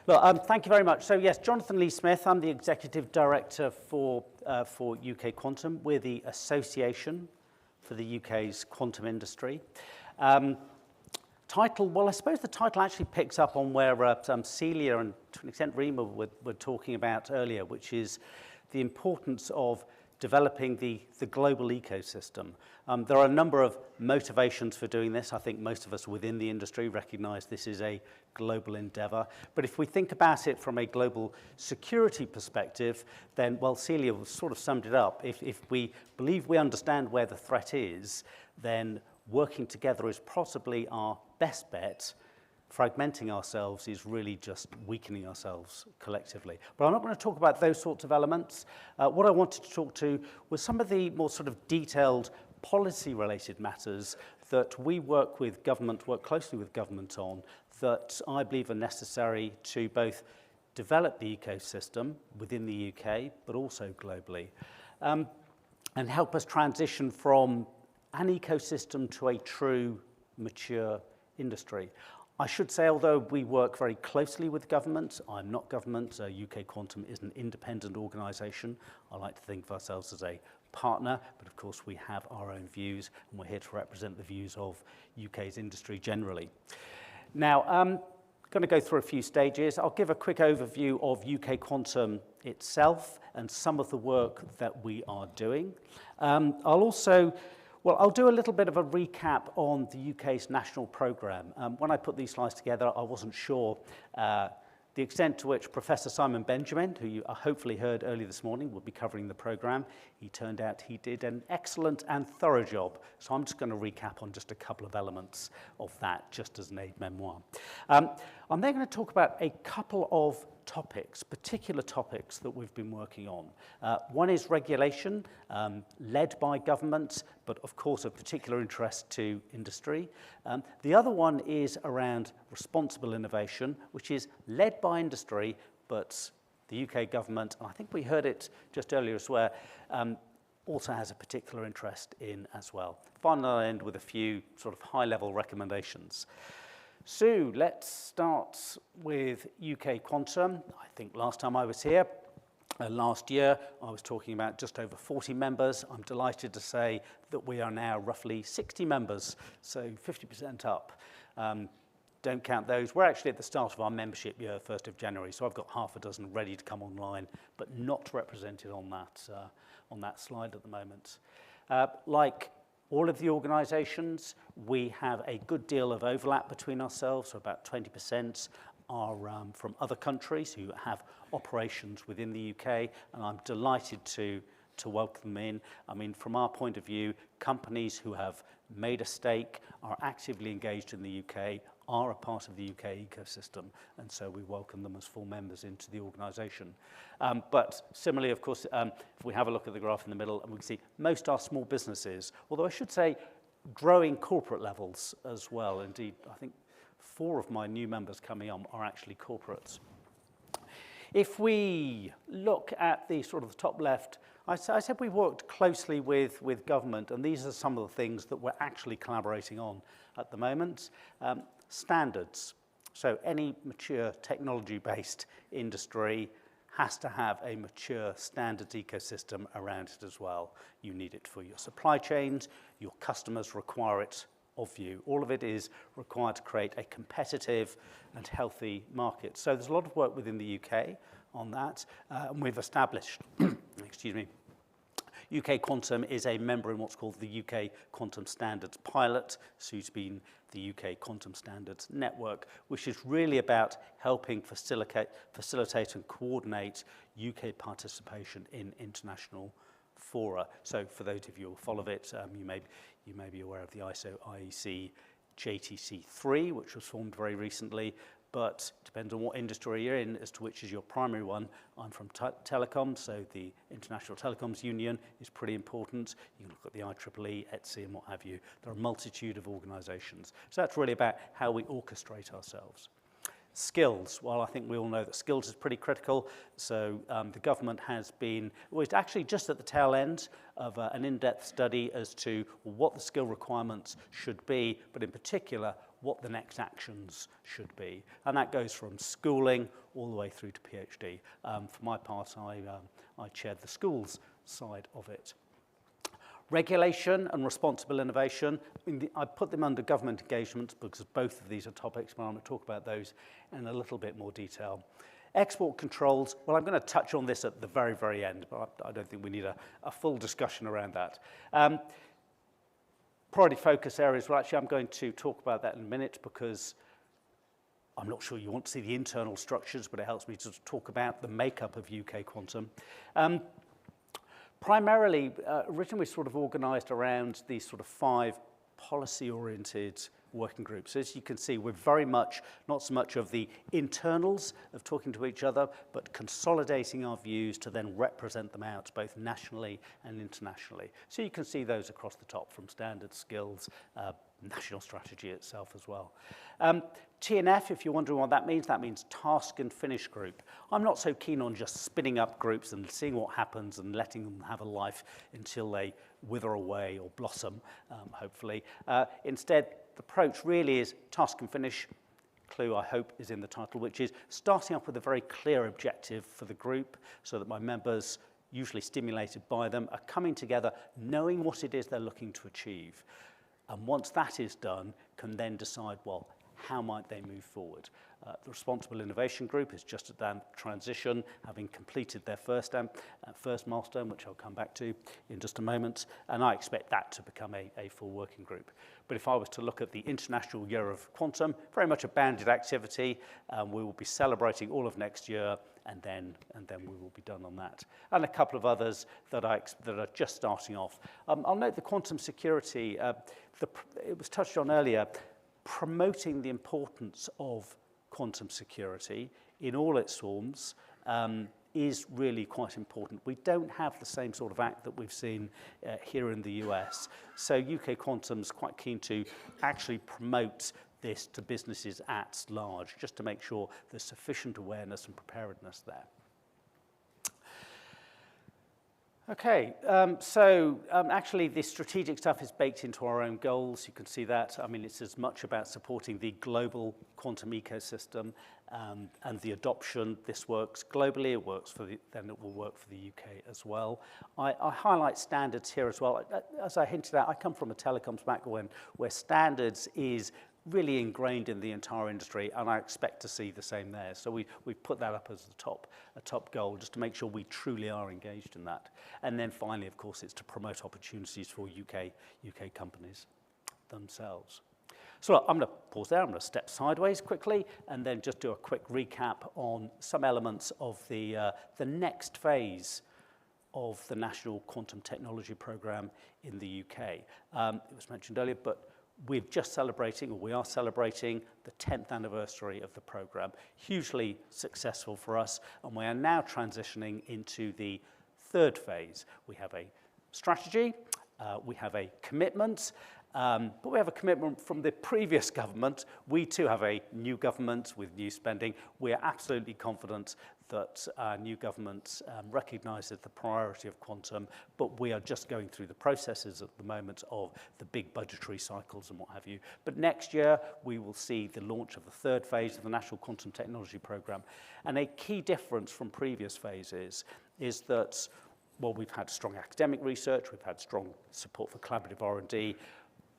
Well, thank you very much. So yes, Jonathan Lee Smith, I'm the Executive Director for UKQuantum. We're the association for the UK's quantum industry. Title, well, I suppose the title actually picks up on where Celia and to an extent Rima were talking about earlier, which is the importance of developing the global ecosystem. There are a number of motivations for doing this. I think most of us within the industry recognize this is a global endeavor. But if we think about it from a global security perspective, then, well, Celia sort of summed it up. If we believe we understand where the threat is, then working together is possibly our best bet. Fragmenting ourselves is really just weakening ourselves collectively. But I'm not going to talk about those sorts of elements. What I wanted to talk to was some of the more sort of detailed policy-related matters that we work closely with government on, that I believe are necessary to both develop the ecosystem within the UK, but also globally, and help us transition from an ecosystem to a true, mature industry. I should say, although we work very closely with government, I'm not government. UKQuantum is an independent organisation. I like to think of ourselves as a partner, but of course we have our own views, and we're here to represent the views of UK's industry generally. Now, I'm going to go through a few stages. I'll give a quick overview of UKQuantum itself and some of the work that we are doing. I'll do a little bit of a recap on the UK's national programme. When I put these slides together, I wasn't sure the extent to which Professor Simon Benjamin, who you hopefully heard earlier this morning, would be covering the programme. He turned out he did an excellent and thorough job. So I'm just going to recap on just a couple of elements of that, just as an aide-memoire. I'm then going to talk about a couple of topics, particular topics that we've been working on. One is regulation, led by government, but of course of particular interest to industry. The other one is around responsible innovation, which is led by industry, but the UK government, and I think we heard it just earlier as well, also has a particular interest in as well. Finally, I'll end with a few sort of high-level recommendations. So let's start with UKQuantum. I think last time I was here, last year, I was talking about just over 40 members. I'm delighted to say that we are now roughly 60 members, so 50% up. Don't count those. We're actually at the start of our membership year, 1st of January, so I've got half a dozen ready to come online, but not represented on that slide at the moment. Like all of the organisations, we have a good deal of overlap between ourselves, so about 20% are from other countries who have operations within the UK, and I'm delighted to welcome them in. I mean, from our point of view, companies who have made a stake, are actively engaged in the UK, are a part of the UK ecosystem, and so we welcome them as full members into the organisation. But similarly, of course, if we have a look at the graph in the middle, and we can see most are small businesses, although I should say growing corporate levels as well. Indeed, I think 4 of my new members coming on are actually corporates. If we look at the sort of the top left, I said we worked closely with government, and these are some of the things that we're actually collaborating on at the moment. Standards. So any mature technology-based industry has to have a mature standards ecosystem around it as well. You need it for your supply chains, your customers require it of you. All of it is required to create a competitive and healthy market. So there's a lot of work within the UK on that, and we've established, excuse me, UKQuantum is a member in what's called the UK Quantum Standards Pilot, soon to be the UK Quantum Standards Network, which is really about helping facilitate and coordinate UK participation in international fora. So for those of you who follow it, you may be aware of the ISO IEC JTC3, which was formed very recently, but depends on what industry you're in as to which is your primary one. I'm from telecom, so the International Telecoms Union is pretty important. You can look at the IEEE, ETSI, and what have you. There are a multitude of organisations. So that's really about how we orchestrate ourselves. Skills. Well, I think we all know that skills is pretty critical. So the government has been, well, it's actually just at the tail end of an in-depth study as to what the skill requirements should be, but in particular, what the next actions should be. And that goes from schooling all the way through to PhD. For my part, I chaired the schools side of it. Regulation and responsible innovation, I put them under government engagement because both of these are topics, but I'm going to talk about those in a little bit more detail. Export controls, well, I'm going to touch on this at the very, very end, but I don't think we need a full discussion around that. Priority focus areas, well, actually, I'm going to talk about that in a minute because I'm not sure you want to see the internal structures, but it helps me to talk about the makeup of UKQuantum. Primarily, originally we sort of organised around these sort of 5 policy-oriented working groups. As you can see, we're very much, not so much of the internals of talking to each other, but consolidating our views to then represent them out both nationally and internationally. So you can see those across the top from standard skills, national strategy itself as well. TNF, if you're wondering what that means task and finish group. I'm not so keen on just spinning up groups and seeing what happens and letting them have a life until they wither away or blossom, hopefully. Instead, the approach really is task and finish. Clue, I hope, is in the title, which is starting up with a very clear objective for the group so that my members, usually stimulated by them, are coming together knowing what it is they're looking to achieve. And once that is done, can then decide, well, how might they move forward? The Responsible Innovation Group is just at that transition, having completed their first milestone, which I'll come back to in just a moment, and I expect that to become a full working group. But if I was to look at the International Year of Quantum, very much a banded activity. We will be celebrating all of next year, and then we will be done on that. And a couple of others that are just starting off. I'll note the quantum security. It was touched on earlier, promoting the importance of quantum security in all its forms is really quite important. We don't have the same sort of act that we've seen here in the US. So UKQuantum's quite keen to actually promote this to businesses at large, just to make sure there's sufficient awareness and preparedness there. Okay, actually the strategic stuff is baked into our own goals. You can see that. I mean, it's as much about supporting the global quantum ecosystem and the adoption. This works globally, it works then it will work for the UK as well. I highlight standards here as well. As I hinted at, I come from a telecoms background where standards is really ingrained in the entire industry, and I expect to see the same there. So we've put that up as a top goal, just to make sure we truly are engaged in that. And then finally, of course, it's to promote opportunities for UK companies themselves. So look, I'm going to pause there. I'm going to step sideways quickly, and then just do a quick recap on some elements of the next phase of the National Quantum Technology Programme in the UK. It was mentioned earlier, but we are celebrating the 10th anniversary of the programme. Hugely successful for us, and we are now transitioning into the 3rd phase. We have a strategy, we have a commitment, but we have a commitment from the previous government. We too have a new government with new spending. We are absolutely confident that our new government recognises the priority of quantum, but we are just going through the processes at the moment of the big budgetary cycles and what have you. But next year, we will see the launch of the 3rd phase of the National Quantum Technology Programme. And a key difference from previous phases is that, well, we've had strong academic research, we've had strong support for collaborative R&D,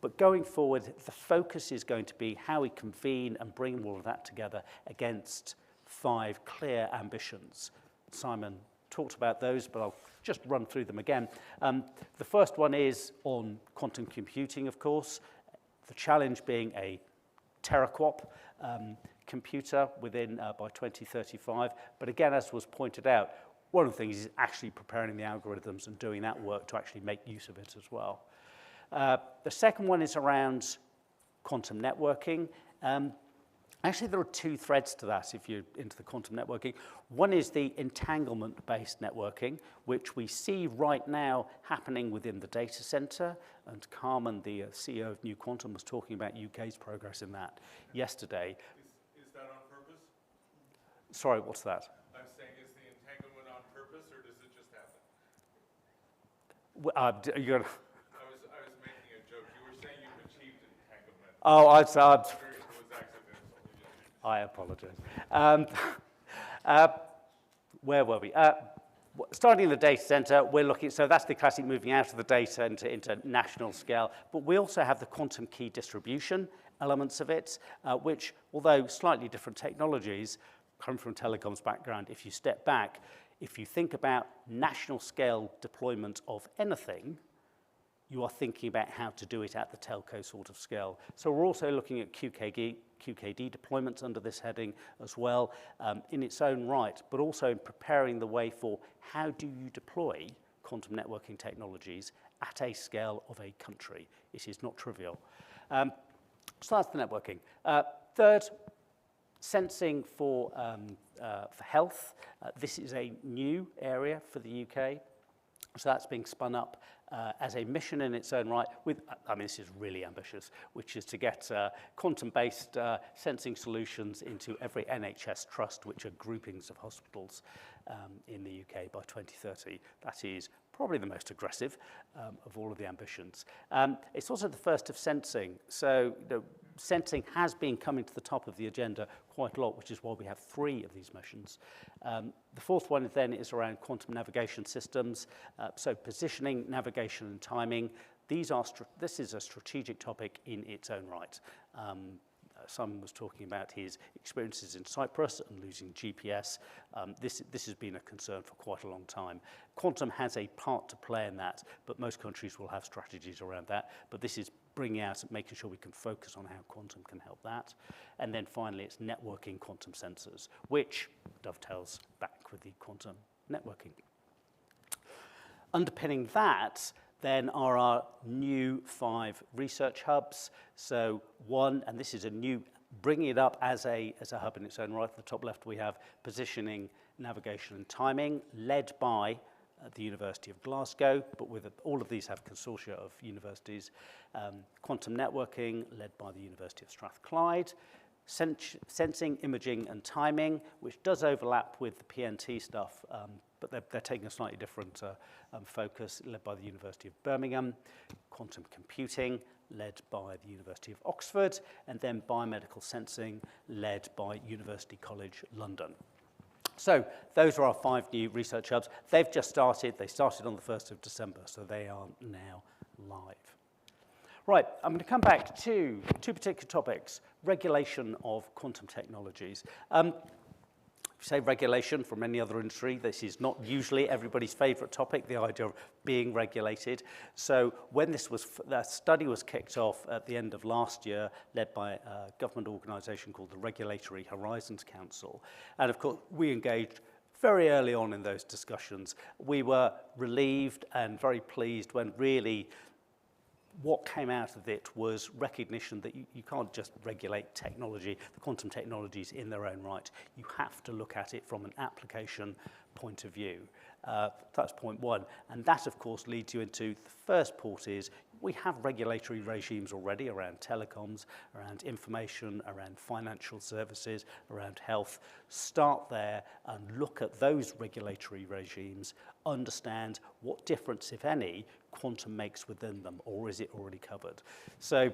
but going forward, the focus is going to be how we convene and bring all of that together against 5 clear ambitions. Simon talked about those, but I'll just run through them again. The first one is on quantum computing, of course, the challenge being a teraquop computer within by 2035. But again, as was pointed out, one of the things is actually preparing the algorithms and doing that work to actually make use of it as well. The second one is around quantum networking. Actually, there are 2 threads to that if you're into the quantum networking. One is the entanglement-based networking, which we see right now happening within the data center. And Carmen, the CEO of New Quantum, was talking about UK's progress in that yesterday. Is that on purpose? Sorry, what's that? I'm saying, is the entanglement on purpose, or does it just happen? You're gonna, I was making a joke. You were saying you've achieved entanglement. oh, I wonder if it was accidental. I apologize. Where were we? Starting in the data center, we're looking, so that's the classic moving out of the data center into national scale, but we also have the quantum key distribution elements of it, which, although slightly different technologies, come from telecoms background. If you step back, if you think about national scale deployment of anything, you are thinking about how to do it at the telco sort of scale. So we're also looking at QKD deployments under this heading as well, in its own right, but also in preparing the way for how do you deploy quantum networking technologies at a scale of a country. It is not trivial. So that's the networking. Third, sensing for health. This is a new area for the UK. So that's being spun up as a mission in its own right with, I mean, this is really ambitious, which is to get quantum-based sensing solutions into every NHS trust, which are groupings of hospitals in the UK by 2030. That is probably the most aggressive of all of the ambitions. It's also the first of sensing. So sensing has been coming to the top of the agenda quite a lot, which is why we have 3 of these missions. The fourth one then is around quantum navigation systems. So positioning, navigation, and timing. This is a strategic topic in its own right. Simon was talking about his experiences in Cyprus and losing GPS. This has been a concern for quite a long time. Quantum has a part to play in that, but most countries will have strategies around that. But this is bringing out and making sure we can focus on how quantum can help that. And then finally, it's networking quantum sensors, which dovetails back with the quantum networking. Underpinning that, then are our new 5 research hubs. So one, and this is a new, bringing it up as a hub in its own right. At the top left, we have positioning, navigation, and timing, led by the University of Glasgow, but with all of these have consortia of universities. Quantum networking, led by the University of Strathclyde. Sensing, imaging, and timing, which does overlap with the PNT stuff, but they're taking a slightly different focus, led by the University of Birmingham. Quantum computing, led by the University of Oxford, and then biomedical sensing, led by University College London. So those are our 5 new research hubs. They've just started. They started on the 1st of December, so they are now live. Right, I'm going to come back to 2 particular topics, regulation of quantum technologies. If you say regulation from any other industry, this is not usually everybody's favorite topic, the idea of being regulated. So when that study was kicked off at the end of last year, led by a government organisation called the Regulatory Horizons Council, and of course we engaged very early on in those discussions. We were relieved and very pleased when really what came out of it was recognition that you can't just regulate technology, the quantum technologies in their own right. You have to look at it from an application point of view. That's point one. And that, of course, leads you into the first port is we have regulatory regimes already around telecoms, around information, around financial services, around health. Start there and look at those regulatory regimes, understand what difference, if any, quantum makes within them, or is it already covered? So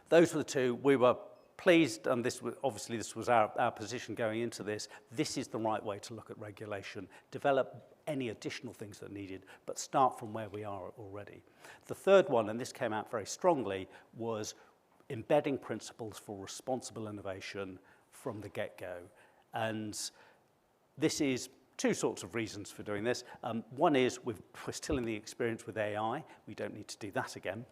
those were the 2. We were pleased, and this was our position going into this. This is the right way to look at regulation. Develop any additional things that are needed, but start from where we are already. The third one, and this came out very strongly, was embedding principles for responsible innovation from the get-go. And this is 2 sorts of reasons for doing this. One is we're still in the experience with AI. We don't need to do that again.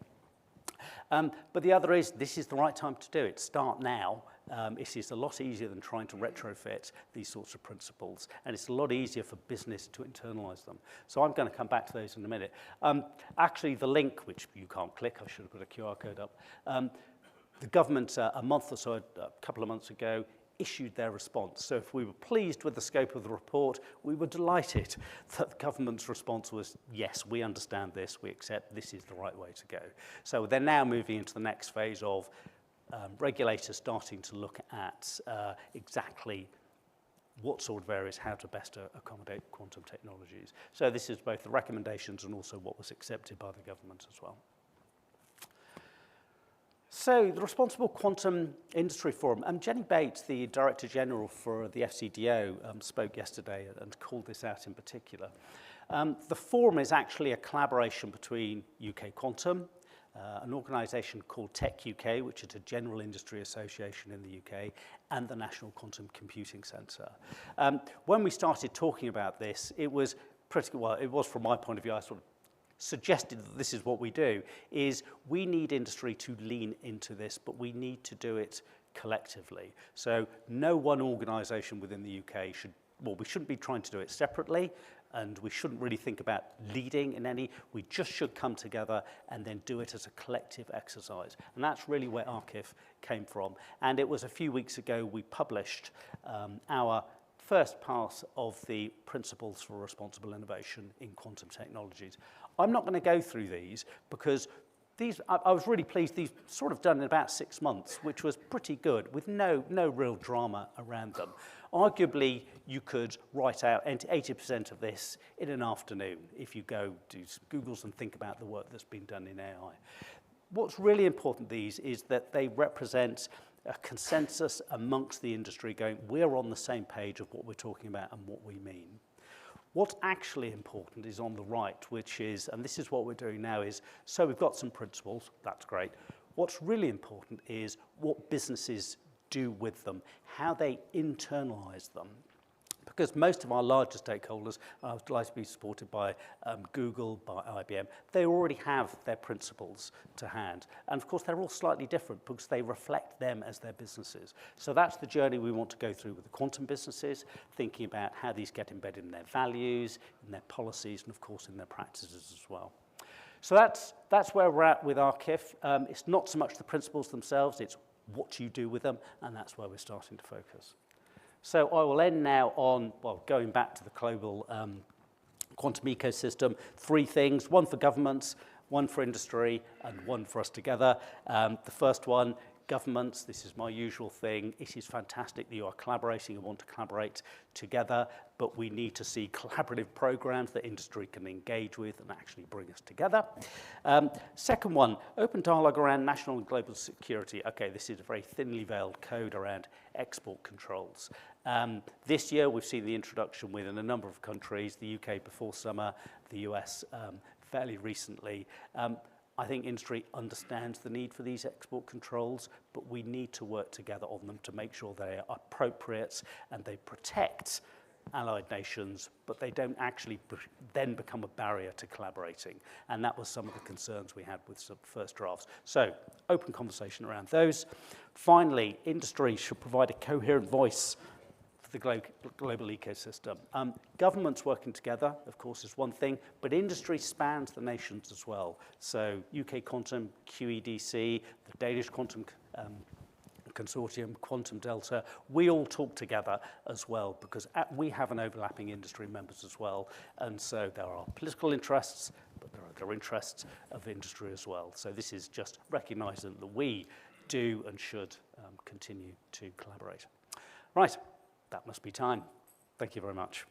But the other is this is the right time to do it. Start now. It is a lot easier than trying to retrofit these sorts of principles, and it's a lot easier for business to internalize them. So I'm going to come back to those in a minute. Actually, the link, which you can't click, I should have put a QR code up. The government, a month or so, a couple of months ago, issued their response. So if we were pleased with the scope of the report, we were delighted that the government's response was, yes, we understand this, we accept this is the right way to go. So they're now moving into the next phase of regulators starting to look at exactly what sort of areas, how to best accommodate quantum technologies. So this is both the recommendations and also what was accepted by the government as well. So the Responsible Quantum Industry Forum, Jenny Bates, the Director General for the FCDO, spoke yesterday and called this out in particular. The forum is actually a collaboration between UKQuantum, an organisation called Tech UK, which is a general industry association in the UK, and the National Quantum Computing Centre. When we started talking about this, it was pretty, well, it was from my point of view, I sort of suggested that this is what we do, is we need industry to lean into this, but we need to do it collectively. So no one organisation within the UK should, well, we shouldn't be trying to do it separately, and we shouldn't really think about leading in any, we just should come together and then do it as a collective exercise. And that's really where Archive came from. And it was a few weeks ago we published our first pass of the Principles for Responsible Innovation in Quantum Technologies. I'm not going to go through these because these, I was really pleased, these sort of done in about 6 months, which was pretty good, with no real drama around them. Arguably, you could write out 80% of this in an afternoon if you go do some Googles and think about the work that's been done in AI. What's really important these is that they represent a consensus amongst the industry going, we're on the same page of what we're talking about and what we mean. What's actually important is on the right, which is, and this is what we're doing now, is, so we've got some principles, that's great. What's really important is what businesses do with them, how they internalize them. Because most of our larger stakeholders, I would like to be supported by Google, by IBM, they already have their principles to hand. And of course, they're all slightly different because they reflect them as their businesses. So that's the journey we want to go through with the quantum businesses, thinking about how these get embedded in their values, in their policies, and of course, in their practices as well. So that's where we're at with Archive. It's not so much the principles themselves, it's what you do with them, and that's where we're starting to focus. So I will end now on, well, going back to the global quantum ecosystem, 3 things, 1 for governments, 1 for industry, and 1 for us together. The first one, governments, this is my usual thing. It is fantastic that you are collaborating and want to collaborate together, but we need to see collaborative programs that industry can engage with and actually bring us together. Second one, open dialogue around national and global security. Okay, this is a very thinly veiled code around export controls. This year, we've seen the introduction within a number of countries, the UK before summer, the US fairly recently. I think industry understands the need for these export controls, but we need to work together on them to make sure they are appropriate and they protect allied nations, but they don't actually then become a barrier to collaborating. And that was some of the concerns we had with some first drafts. So, open conversation around those. Finally, industry should provide a coherent voice for the global ecosystem. Governments working together, of course, is one thing, but industry spans the nations as well. So UKQuantum, QEDC, the Danish Quantum Consortium, Quantum Delta, we all talk together as well because we have an overlapping industry members as well. And so there are political interests, but there are other interests of industry as well. So this is just recognizing that we do and should continue to collaborate. Right. That must be time. Thank you very much.